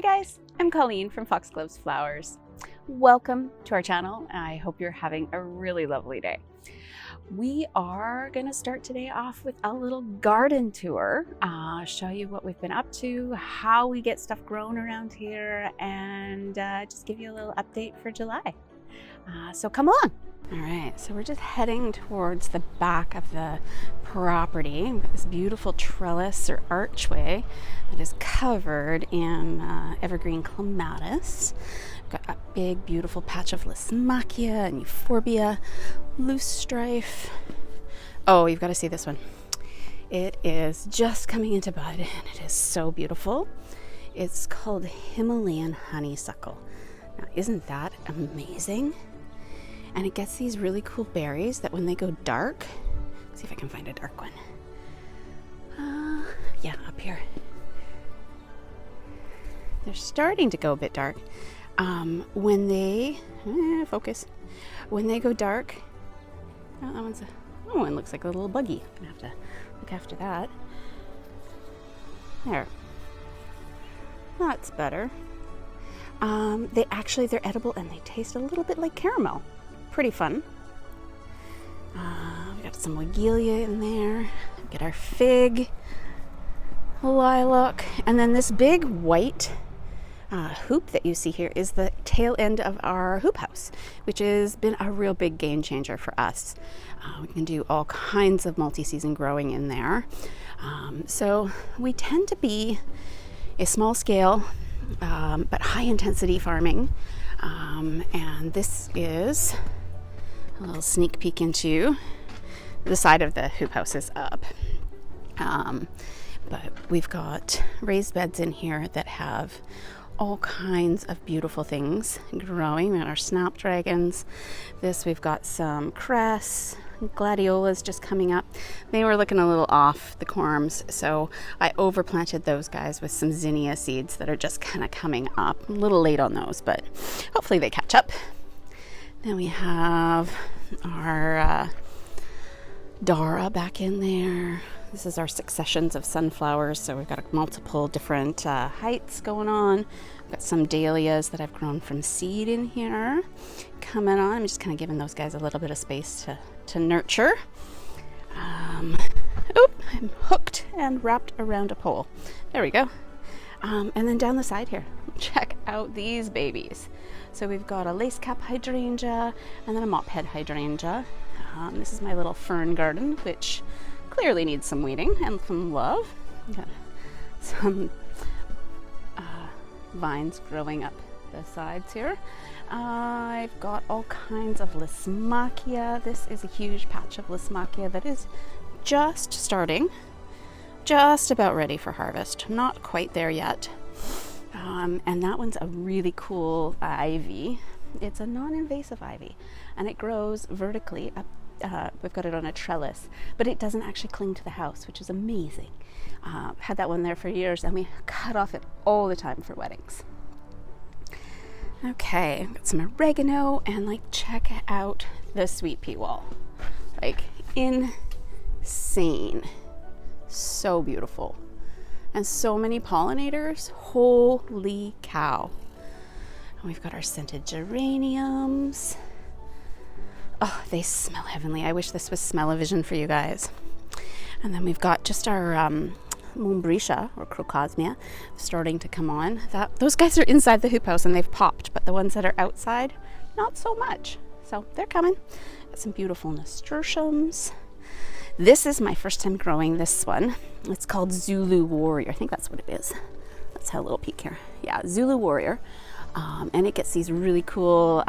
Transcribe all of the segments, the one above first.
Hi guys, I'm Colleen from Foxgloves Flowers. Welcome to our channel. I hope you're having a really lovely day. We are going to start today off with a little garden tour, show you what we've been up to, how we get stuff grown around here, and just give you a little update for July. So come along. All right, so we're just heading towards the back of the property. We've got this beautiful trellis or archway that is covered in evergreen clematis. We've got a big, beautiful patch of Lysimachia and Euphorbia, loosestrife. Oh, you've got to see this one. It is just coming into bud, and it is so beautiful. It's called Himalayan honeysuckle. Now, isn't that amazing? And it gets these really cool berries that when they go dark, see if I can find a dark one. Yeah, up here. They're starting to go a bit dark. When they, focus. When they go dark, oh, that one's one looks like a little buggy. I'm gonna have to look after that. There. That's better. They're edible and they taste a little bit like caramel. Pretty fun. We got some Weigela in there. Get our fig, lilac, and then this big white hoop that you see here is the tail end of our hoop house, which has been a real big game changer for us. We can do all kinds of multi-season growing in there. So we tend to be a small scale but high intensity farming, and this is a little sneak peek into the side of the hoop house is up. But we've got raised beds in here that have all kinds of beautiful things growing. We got our snapdragons. We've got some cress, gladiolas just coming up. They were looking a little off, the corms, so I overplanted those guys with some zinnia seeds that are just kind of coming up. A little late on those, but hopefully they catch up. Then we have our Dara back in there. This is our successions of sunflowers, so we've got multiple different heights going on. We've got some dahlias that I've grown from seed in here coming on. I'm just kind of giving those guys a little bit of space to nurture. I'm hooked and wrapped around a pole. There we go. And then down the side here, check out these babies. So we've got a lace cap hydrangea and then a mop head hydrangea. This is my little fern garden, which clearly needs some weeding and some love. Got some vines growing up the sides here. I've got all kinds of Lysimachia. This is a huge patch of Lysimachia that is just starting, just about ready for harvest. Not quite there yet. And that one's a really cool ivy. It's a non-invasive ivy, and it grows vertically up. We've got it on a trellis, but it doesn't actually cling to the house, which is amazing. Had that one there for years, and we cut off it all the time for weddings. Okay, got some oregano, and check out the sweet pea wall. Insane. So beautiful. And so many pollinators. Holy cow. And we've got our scented geraniums. Oh, they smell heavenly. I wish this was smell-o-vision for you guys. And then we've got just our Mombretia or Crocosmia starting to come on. Those guys are inside the hoop house and they've popped, but the ones that are outside, not so much. So they're coming. Got some beautiful nasturtiums. This is my first time growing this one. It's called Zulu Warrior. I think that's what it is. Let's have a little peek here. Yeah, Zulu Warrior. And it gets these really cool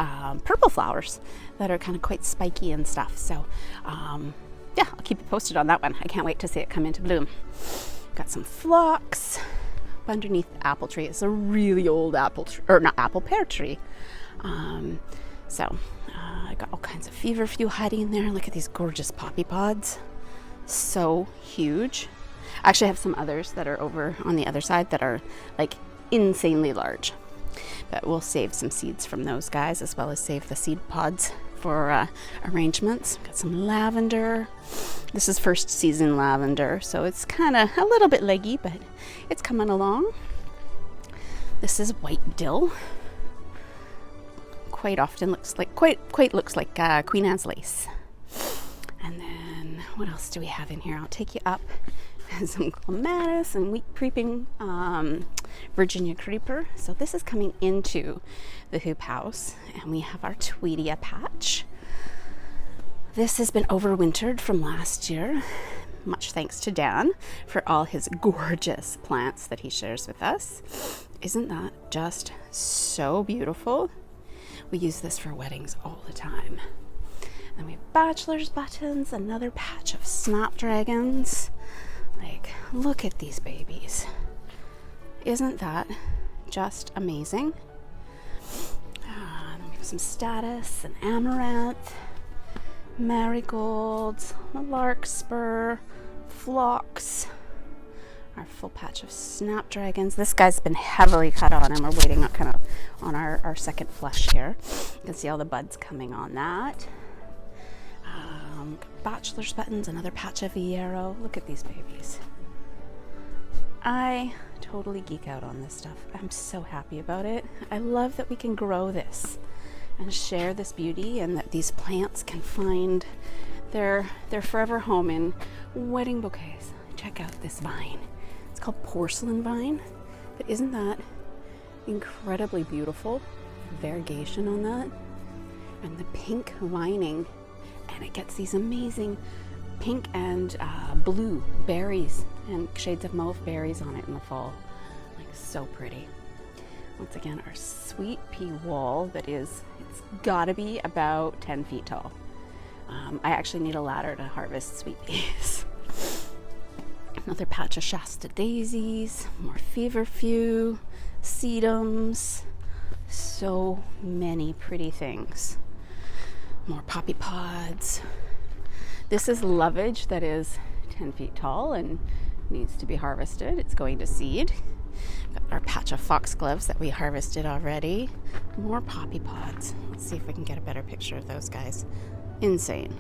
purple flowers that are kind of quite spiky and stuff. So yeah, I'll keep you posted on that one. I can't wait to see it come into bloom. Got some phlox underneath the apple tree. It's a really old pear tree. So I got all kinds of feverfew hiding in there. Look at these gorgeous poppy pods. So huge. I actually have some others that are over on the other side that are insanely large. But we'll save some seeds from those guys, as well as save the seed pods for arrangements. Got some lavender. This is first season lavender, so it's kind of a little bit leggy, but it's coming along. This is white dill. Quite often looks like Queen Anne's lace. And then what else do we have in here? I'll take you up. Some clematis and wheat creeping Virginia creeper. So this is coming into the hoop house, and we have our Tweedia patch. This has been overwintered from last year. Much thanks to Dan for all his gorgeous plants that he shares with us. Isn't that just so beautiful? We use this for weddings all the time. And we have bachelor's buttons, another patch of snapdragons. Like, look at these babies. Isn't that just amazing? Then we have some status and amaranth, marigolds, larkspur, phlox, our full patch of snapdragons. This guy's been heavily cut on, and we're waiting on our second flush here. You can see all the buds coming on that. Bachelor's buttons, another patch of yarrow. Look at these babies. I totally geek out on this stuff. I'm so happy about it. I love that we can grow this and share this beauty, and that these plants can find their forever home in wedding bouquets. Check out this vine. It's called porcelain vine, but isn't that incredibly beautiful? Variegation on that, and the pink lining, and it gets these amazing pink and blue berries and shades of mauve berries on it in the fall. Like, so pretty. Once again, our sweet pea wall it's gotta be about 10 feet tall. I actually need a ladder to harvest sweet peas. Another patch of Shasta daisies, more feverfew, sedums, so many pretty things. More poppy pods. This is lovage that is 10 feet tall and needs to be harvested. It's going to seed. Got our patch of foxgloves that we harvested already. More poppy pods. Let's see if we can get a better picture of those guys. Insane.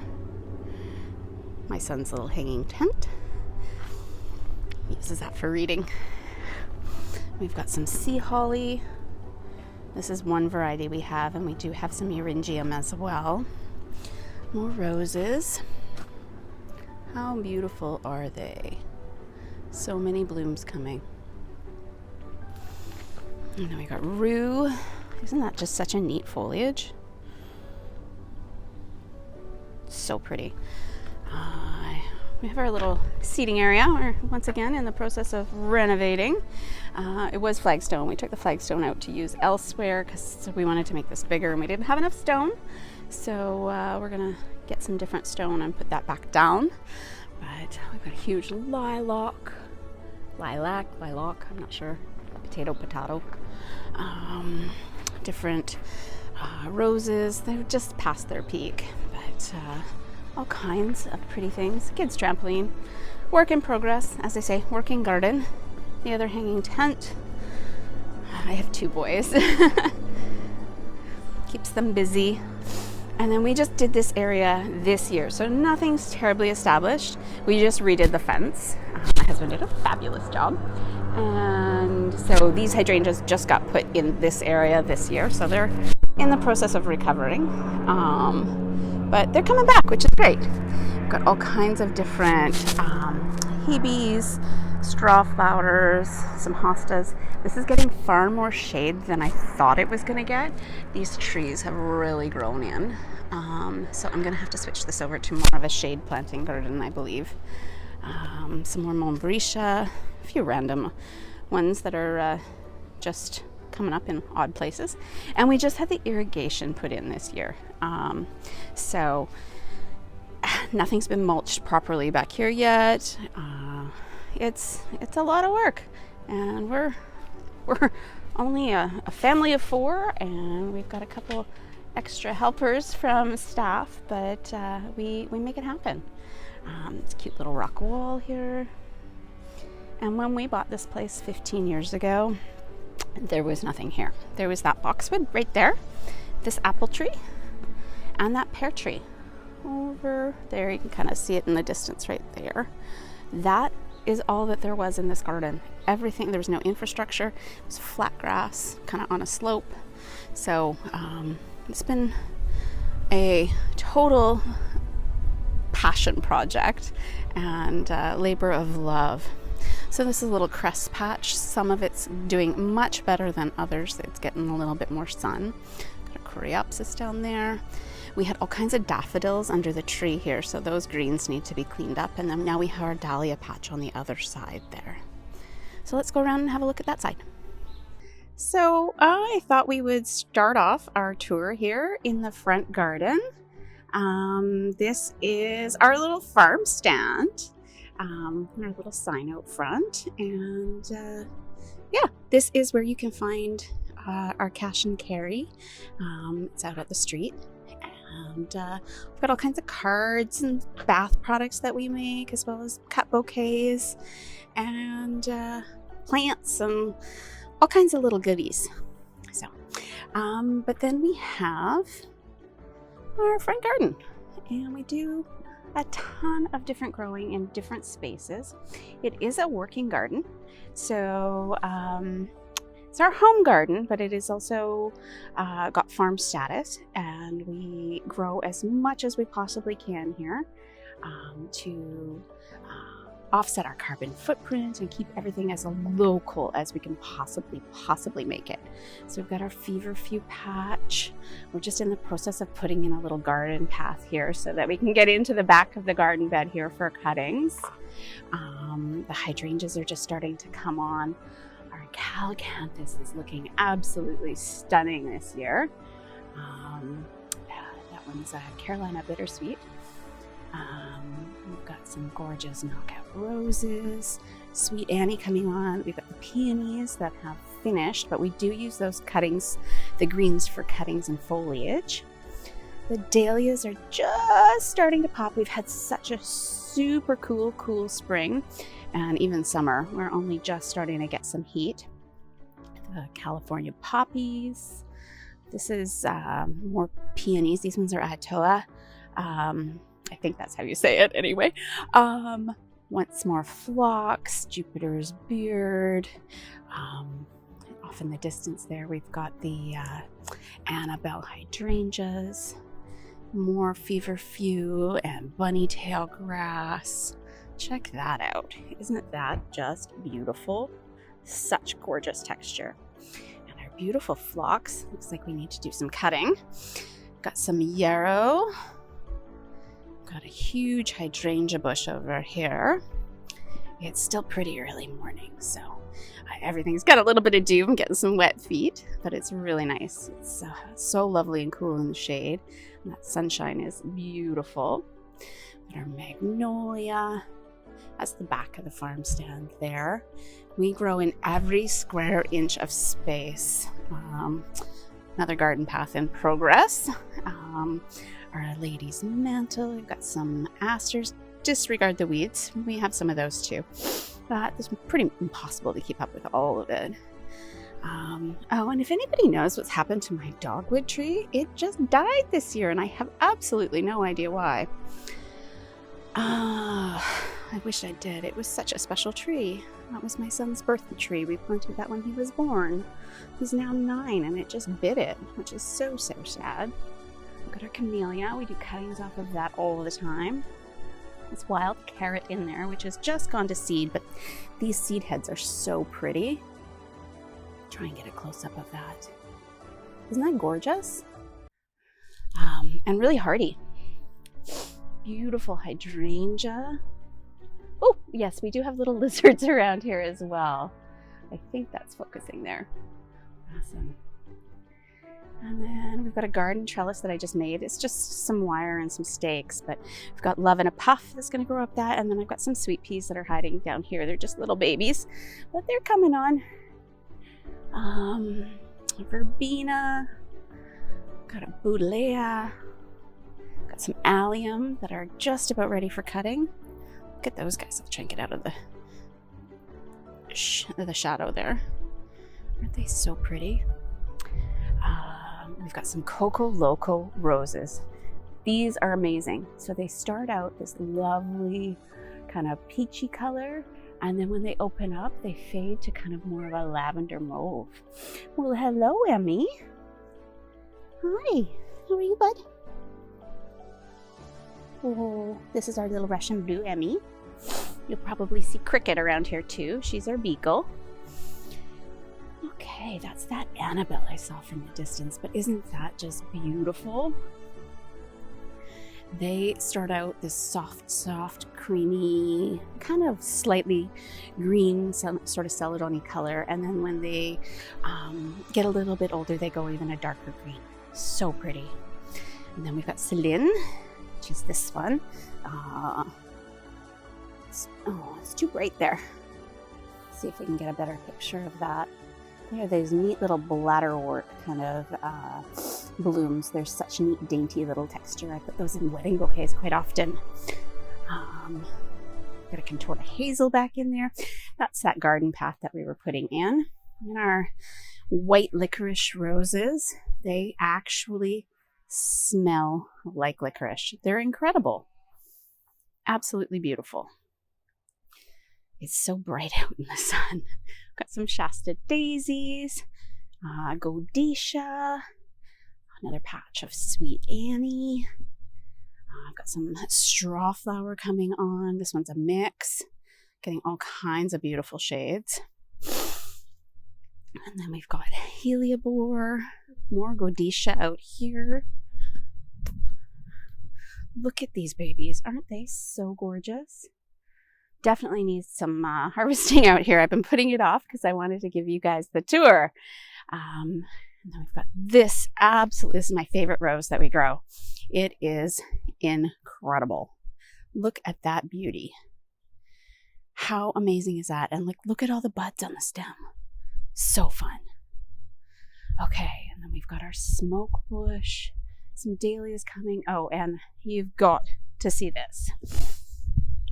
My son's little hanging tent. He uses that for reading. We've got some sea holly. This is one variety we have, and we do have some eryngium as well. More roses. How beautiful are they? So many blooms coming. And then we got rue. Isn't that just such a neat foliage? So pretty. We have our little seating area. We're once again in the process of renovating. It was flagstone. We took the flagstone out to use elsewhere because we wanted to make this bigger and we didn't have enough stone. So we're gonna get some different stone and put that back down. But we've got a huge lilac, I'm not sure, potato. Different roses. They're just past their peak, but all kinds of pretty things. Kids trampoline, work in progress, as I say, working garden. The other hanging tent. I have 2 boys. Keeps them busy. And then we just did this area this year, so nothing's terribly established. We just redid the fence. My husband did a fabulous job. And so these hydrangeas just got put in this area this year, so they're in the process of recovering. But they're coming back, which is great. We've got all kinds of different hebes, straw flowers, some hostas. This is getting far more shade than I thought it was going to get. These trees have really grown in. So I'm going to have to switch this over to more of a shade planting garden, I believe. Some more Montbretia, a few random ones that are just coming up in odd places. And we just had the irrigation put in this year. So nothing's been mulched properly back here yet. It's a lot of work, and we're only a family of 4, and we've got a couple extra helpers from staff, but we make it happen. It's a cute little rock wall here. And when we bought this place 15 years ago, there was nothing here. There was that boxwood right there, this apple tree, and that pear tree over there. You can kind of see it in the distance right there. That is all that there was in this garden. Everything, there was no infrastructure. It was flat grass, kind of on a slope. So it's been a total passion project and labor of love. So this is a little cress patch. Some of it's doing much better than others. It's getting a little bit more sun. Got a coreopsis down there. We had all kinds of daffodils under the tree here, so those greens need to be cleaned up. And then now we have our dahlia patch on the other side there. So let's go around and have a look at that side. So I thought we would start off our tour here in the front garden. This is our little farm stand. Our little sign out front, and yeah, this is where you can find our cash and carry. It's out at the street, and we've got all kinds of cards and bath products that we make, as well as cut bouquets and plants and all kinds of little goodies. So, but then we have our front garden, and we do a ton of different growing in different spaces. It is a working garden, so it's our home garden, but it is also got farm status, and we grow as much as we possibly can here to offset our carbon footprint and keep everything as local as we can possibly make it. So we've got our feverfew patch. We're just in the process of putting in a little garden path here so that we can get into the back of the garden bed here for cuttings. The hydrangeas are just starting to come on. Our calacanthus is looking absolutely stunning this year. That one's a Carolina bittersweet. We've got some gorgeous knockout roses, Sweet Annie coming on. We've got the peonies that have finished, but we do use those cuttings, the greens, for cuttings and foliage. The dahlias are just starting to pop. We've had such a super cool spring and even summer. We're only just starting to get some heat. The California poppies. This is more peonies. These ones are Atoa. I think that's how you say it anyway. Once more phlox, Jupiter's beard. Off in the distance there, we've got the Annabelle hydrangeas, more feverfew and bunny tail grass. Check that out. Isn't that just beautiful? Such gorgeous texture. And our beautiful phlox. Looks like we need to do some cutting. Got some yarrow. Got a huge hydrangea bush over here. It's still pretty early morning, so everything's got a little bit of dew. I'm getting some wet feet, but it's really nice. It's so lovely and cool in the shade. And that sunshine is beautiful. Got our magnolia. That's the back of the farm stand there. We grow in every square inch of space. Another garden path in progress. Our lady's mantle. We've got some asters. Disregard the weeds. We have some of those too. But it's pretty impossible to keep up with all of it. Oh, and if anybody knows what's happened to my dogwood tree, it just died this year, and I have absolutely no idea why. I wish I did. It was such a special tree. That was my son's birthday tree. We planted that when he was born. He's now 9, and it just bit it, which is so sad. We've got our camellia. We do cuttings off of that all the time. This wild carrot in there, which has just gone to seed, but these seed heads are so pretty. Try and get a close-up of that. Isn't that gorgeous? And really hardy. Beautiful hydrangea. Oh, yes, we do have little lizards around here as well. I think that's focusing there. Awesome. And then we've got a garden trellis that I just made. It's just some wire and some stakes, but we've got love in a puff that's going to grow up that, and then I've got some sweet peas that are hiding down here. They're just little babies, but they're coming on. Verbena, got a buddleia, got some allium that are just about ready for cutting. Look at those guys. I'll try and get out of the shadow there. Aren't they so pretty? We've got some Coco Loco roses. These are amazing. So they start out this lovely kind of peachy color, And then when they open up, they fade to kind of more of a lavender mauve. Well, hello, Emmy. Hi, how are you, bud? Oh, this is our little Russian blue Emmy. You'll probably see Cricket around here too. She's our beagle. Okay, that's that Annabelle I saw from the distance, but isn't that just beautiful? They start out this soft, creamy, kind of slightly green, some sort of celadony color. And then when they get a little bit older, they go even a darker green. So pretty. And then we've got Celine, which is this one. It's too bright there. Let's see if we can get a better picture of that. There are these neat little bladderwort kind of blooms. There's such neat, dainty little texture. I put those in wedding bouquets quite often. Got a contorta hazel back in there. That's that garden path that we were putting in. And our white licorice roses, they actually smell like licorice. They're incredible. Absolutely beautiful. It's so bright out in the sun. Got some Shasta daisies, Godisha, another patch of Sweet Annie. I've got some straw flower coming on. This one's a mix, getting all kinds of beautiful shades. And then we've got heliobore, more Godisha out here. Look at these babies. Aren't they so gorgeous? Definitely needs some harvesting out here. I've been putting it off because I wanted to give you guys the tour. And then we've got this is my favorite rose that we grow. It is incredible. Look at that beauty. How amazing is that? And look at all the buds on the stem. So fun. Okay, and then we've got our smoke bush. Some dahlias coming. Oh, and you've got to see this.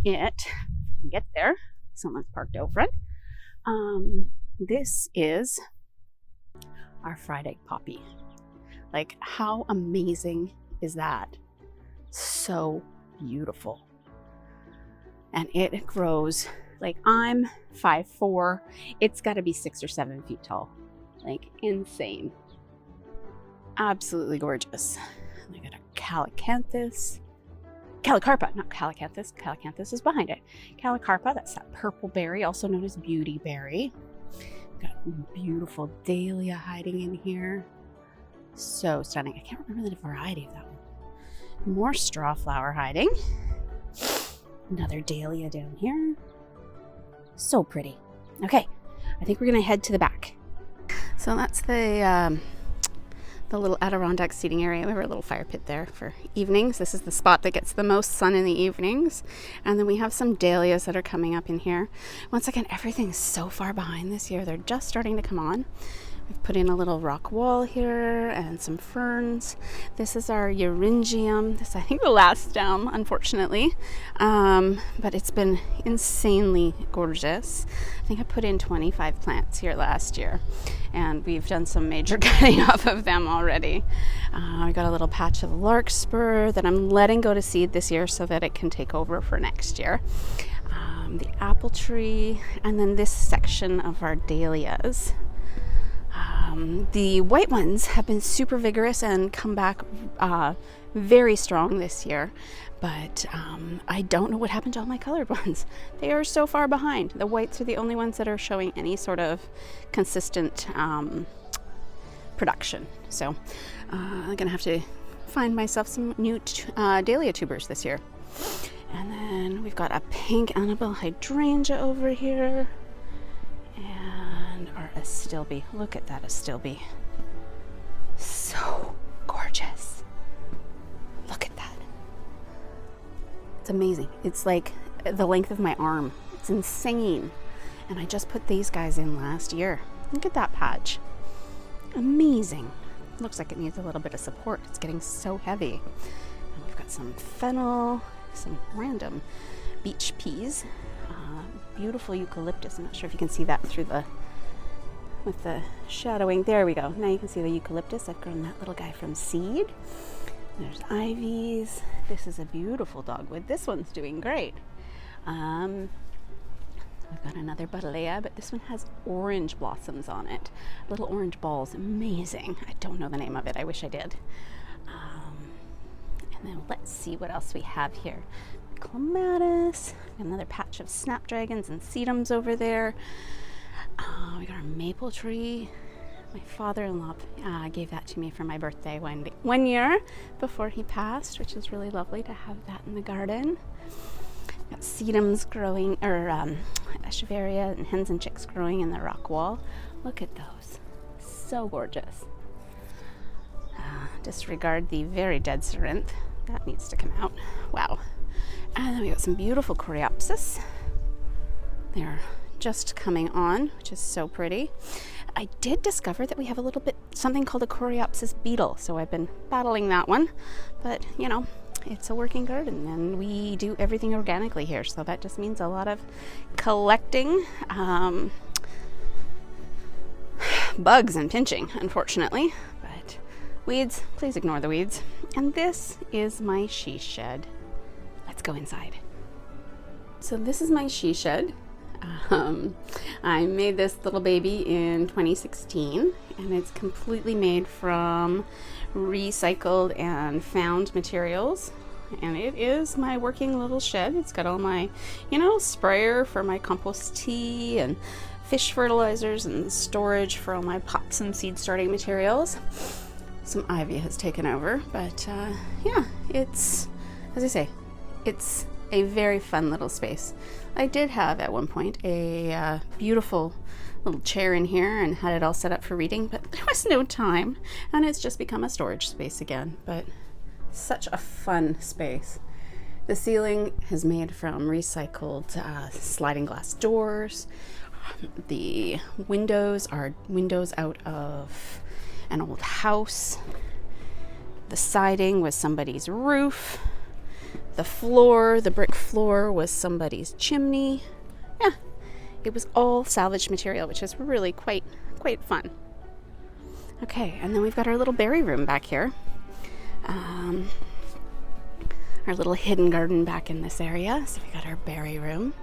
Get there. Someone's parked out front. This is our fried egg poppy. Like, how amazing is that? So beautiful. And it grows, like, I'm 5'4". It's got to be 6 or 7 feet tall. Like, insane. Absolutely gorgeous. And I got a calacanthus. Calicarpa, not calacanthus. Calacanthus is behind it. Calicarpa, that's that purple berry, also known as beauty berry. Got beautiful dahlia hiding in here. So stunning. I can't remember the variety of that one. More straw flower hiding. Another dahlia down here. So pretty. Okay, I think we're gonna head to the back. So that's the little Adirondack seating area. We have our little fire pit there for evenings. This is the spot that gets the most sun in the evenings. And then we have some dahlias that are coming up in here. Once again, everything's so far behind this year. They're just starting to come on. We've put in a little rock wall here and some ferns. This is our Euringium. This, I think, the last stem, unfortunately. But it's been insanely gorgeous. I think I put in 25 plants here last year. And we've done some major cutting off of them already. I got a little patch of larkspur that I'm letting go to seed this year so that it can take over for next year. The apple tree, and then this section of our dahlias. The white ones have been super vigorous and come back very strong this year, but I don't know what happened to all my colored ones. They are so far behind. The whites are the only ones that are showing any sort of consistent production. So I'm gonna have to find myself some new dahlia tubers this year. And then we've got a pink Annabelle hydrangea over here. And our astilbe. Look at that astilbe. So gorgeous. Look at that. It's amazing. It's like the length of my arm. It's insane. And I just put these guys in last year. Look at that patch. Amazing. Looks like it needs a little bit of support. It's getting so heavy. And we've got some fennel, some random beach peas. Beautiful eucalyptus. I'm not sure if you can see that through with the shadowing. There we go. Now you can see the eucalyptus. I've grown that little guy from seed. There's ivies. This is a beautiful dogwood. This one's doing great. We've got another buddleia, but this one has orange blossoms on it. Little orange balls, amazing. I don't know the name of it, I wish I did. And then let's see what else we have here. Clematis, another patch of snapdragons and sedums over there. We got our maple tree. My father-in-law gave that to me for my birthday one year before he passed, which is really lovely to have that in the garden. Got sedums growing, or echeveria and hens and chicks growing in the rock wall. Look at those, so gorgeous. Disregard the very dead cerinthe. That needs to come out. Wow. And then we got some beautiful coreopsis. They're just coming on, which is so pretty. I did discover that we have a little bit something called a coreopsis beetle, so I've been battling that one, but you know, it's a working garden and we do everything organically here, so that just means a lot of collecting bugs and pinching, unfortunately. But weeds, please ignore the weeds. And this is my she shed. Let's go inside. So this is my she shed. I made this little baby in 2016, and it's completely made from recycled and found materials, and it is my working little shed. It's got all my, sprayer for my compost tea and fish fertilizers and storage for all my pots and seed starting materials. Some ivy has taken over, but yeah, it's, as I say, it's a very fun little space. I did have at one point a beautiful little chair in here and had it all set up for reading, but there was no time, and it's just become a storage space again. But such a fun space. The ceiling is made from recycled sliding glass doors. The windows are windows out of an old house. The siding was somebody's roof. The floor, the brick floor, was somebody's chimney. Yeah, it was all salvaged material, which is really quite fun. Okay, and then we've got our little berry room back here. Our little hidden garden back in this area. So we got our berry room.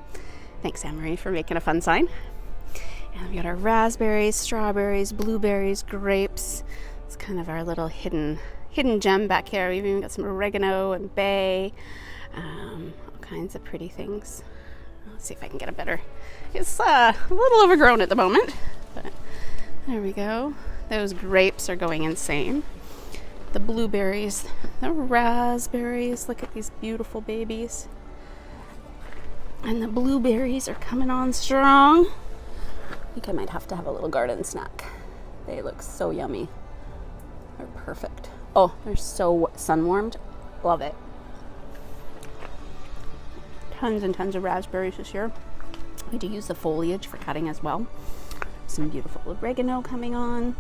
Thanks, Anne-Marie, for making a fun sign. And we got our raspberries, strawberries, blueberries, grapes. It's kind of our little hidden gem back here. We've even got some oregano and bay, all kinds of pretty things. Let's see if I can get a better. It's a little overgrown at the moment, but there we go. Those grapes are going insane. The blueberries, the raspberries, look at these beautiful babies. And the blueberries are coming on strong. I think I might have to have a little garden snack. They look so yummy. They're perfect. Oh, they're so sun-warmed. Love it. Tons and tons of raspberries this year. We do use the foliage for cutting as well. Some beautiful oregano coming on.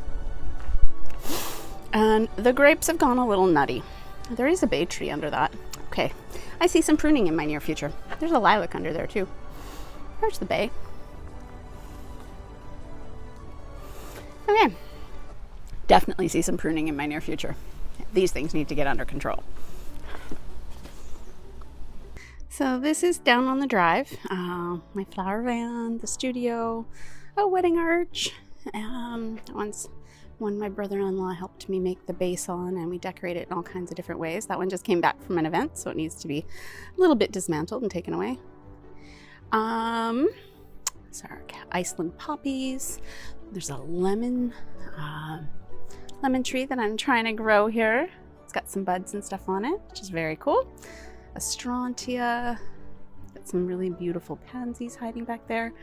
And the grapes have gone a little nutty. There is a bay tree under that. Okay, I see some pruning in my near future. There's a lilac under there too. There's the bay. Okay, definitely see some pruning in my near future. These things need to get under control. So this is down on the drive. My flower van, the studio, a wedding arch. One my brother-in-law helped me make the base on, and we decorate it in all kinds of different ways. That one just came back from an event, so it needs to be a little bit dismantled and taken away. So our Iceland poppies. There's a lemon tree that I'm trying to grow here. It's got some buds and stuff on it, which is very cool. A strontia. Got some really beautiful pansies hiding back there.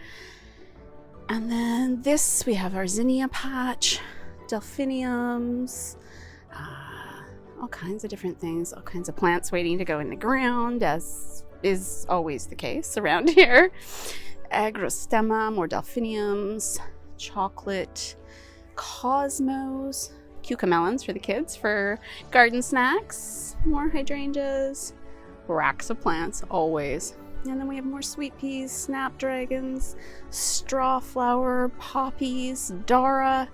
And then this, we have our zinnia patch, delphiniums, all kinds of different things, all kinds of plants waiting to go in the ground, as is always the case around here. Agrostemma, more delphiniums, chocolate, cosmos, cucamelons for the kids for garden snacks, more hydrangeas, racks of plants always. And then we have more sweet peas, snapdragons, strawflower, poppies, dara,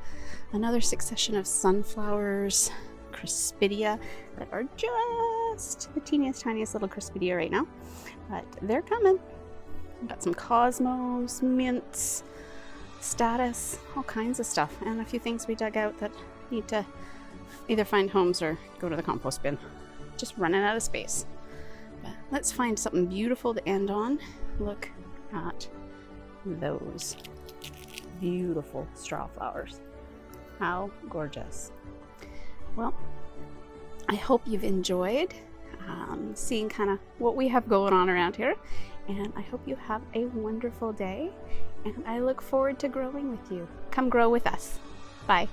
another succession of sunflowers, crispidia that are just the teeniest, tiniest little crispidia right now, but they're coming. Got some cosmos, mints, status, all kinds of stuff, and a few things we dug out that need to either find homes or go to the compost bin. Just running out of space. But let's find something beautiful to end on. Look at those beautiful straw flowers. How gorgeous. Well, I hope you've enjoyed seeing kind of what we have going on around here, and I hope you have a wonderful day, and I look forward to growing with you. Come grow with us. Bye.